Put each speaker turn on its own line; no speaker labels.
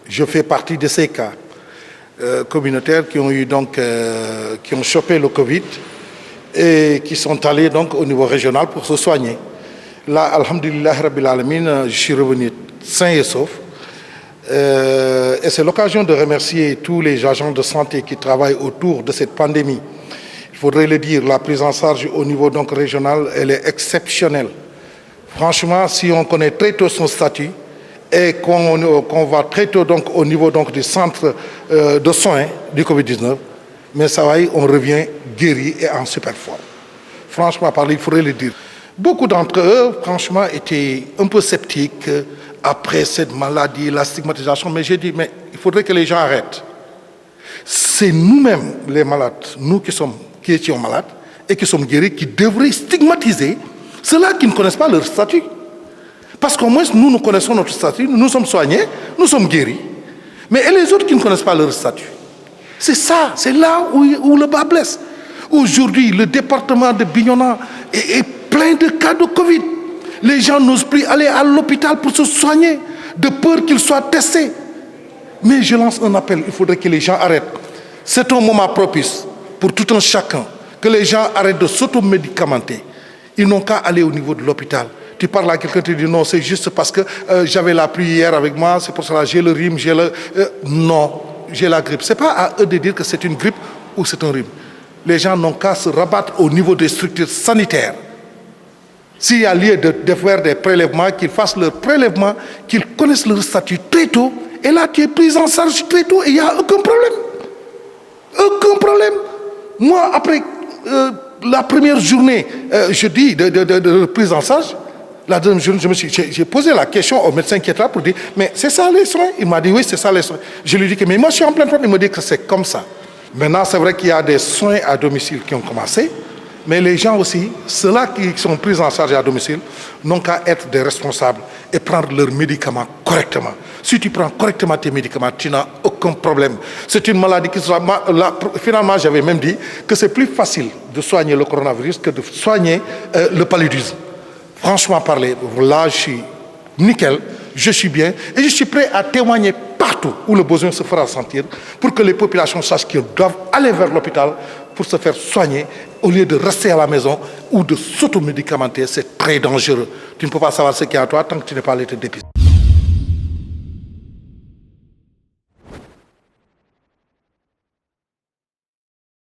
Je fais partie de ces cas communautaires qui ont qui ont chopé le Covid et qui sont allés donc au niveau régional pour se soigner. Là, alhamdulillah rabbil alamin, je suis revenu sain et sauf. Et c'est l'occasion de remercier tous les agents de santé qui travaillent autour de cette pandémie. Il faudrait le dire, la prise en charge au niveau donc régional, elle est exceptionnelle. Franchement, si on connaît très tôt son statut et qu'on va très tôt donc au niveau donc du centre de soins du Covid-19, mais ça va, on revient guéri et en super forme. Franchement, parler, il faudrait le dire. Beaucoup d'entre eux, franchement, étaient un peu sceptiques après cette maladie, la stigmatisation. Mais j'ai dit, mais il faudrait que les gens arrêtent. C'est nous-mêmes, les malades, nous qui étions malades et qui sommes guéris, qui devraient stigmatiser ceux-là qui ne connaissent pas leur statut. Parce qu'au moins, nous connaissons notre statut, nous sommes soignés, nous sommes guéris. Mais et les autres qui ne connaissent pas leur statut? C'est ça, c'est là où le bas blesse. Aujourd'hui, le département de Bignona est plein de cas de Covid. Les gens n'osent plus aller à l'hôpital pour se soigner, de peur qu'ils soient testés. Mais je lance un appel, il faudrait que les gens arrêtent. C'est un moment propice pour tout un chacun, que les gens arrêtent de s'automédicamenter. Ils n'ont qu'à aller au niveau de l'hôpital. Tu parles à quelqu'un, tu dis non, c'est juste parce que j'avais la pluie hier avec moi, c'est pour cela j'ai le rhume, non, j'ai la grippe. Ce n'est pas à eux de dire que c'est une grippe ou c'est un rhume. Les gens n'ont qu'à se rabattre au niveau des structures sanitaires. S'il y a lieu de faire des prélèvements, qu'ils fassent leurs prélèvements, qu'ils connaissent leur statut très tôt, et là tu es pris en charge très tôt et il n'y a aucun problème. Aucun problème. Moi, après la première journée, je dis, de prise en charge, la deuxième journée, j'ai posé la question au médecin qui est là pour dire, mais c'est ça les soins? Il m'a dit, oui, c'est ça les soins. Je lui ai dit, mais moi je suis en plein problème. Il me dit que c'est comme ça. Maintenant, c'est vrai qu'il y a des soins à domicile qui ont commencé, mais les gens aussi, ceux-là qui sont pris en charge à domicile, n'ont qu'à être des responsables et prendre leurs médicaments correctement. Si tu prends correctement tes médicaments, tu n'as aucun problème. C'est une maladie qui sera... Finalement, j'avais même dit que c'est plus facile de soigner le coronavirus que de soigner le paludisme. Franchement parler, là, je suis nickel, je suis bien et je suis prêt à témoigner partout où le besoin se fera sentir pour que les populations sachent qu'ils doivent aller vers l'hôpital pour se faire soigner au lieu de rester à la maison ou de s'automédicamenter. C'est très dangereux. Tu ne peux pas savoir ce qu'il y a à toi tant que tu n'es pas allé te dépister.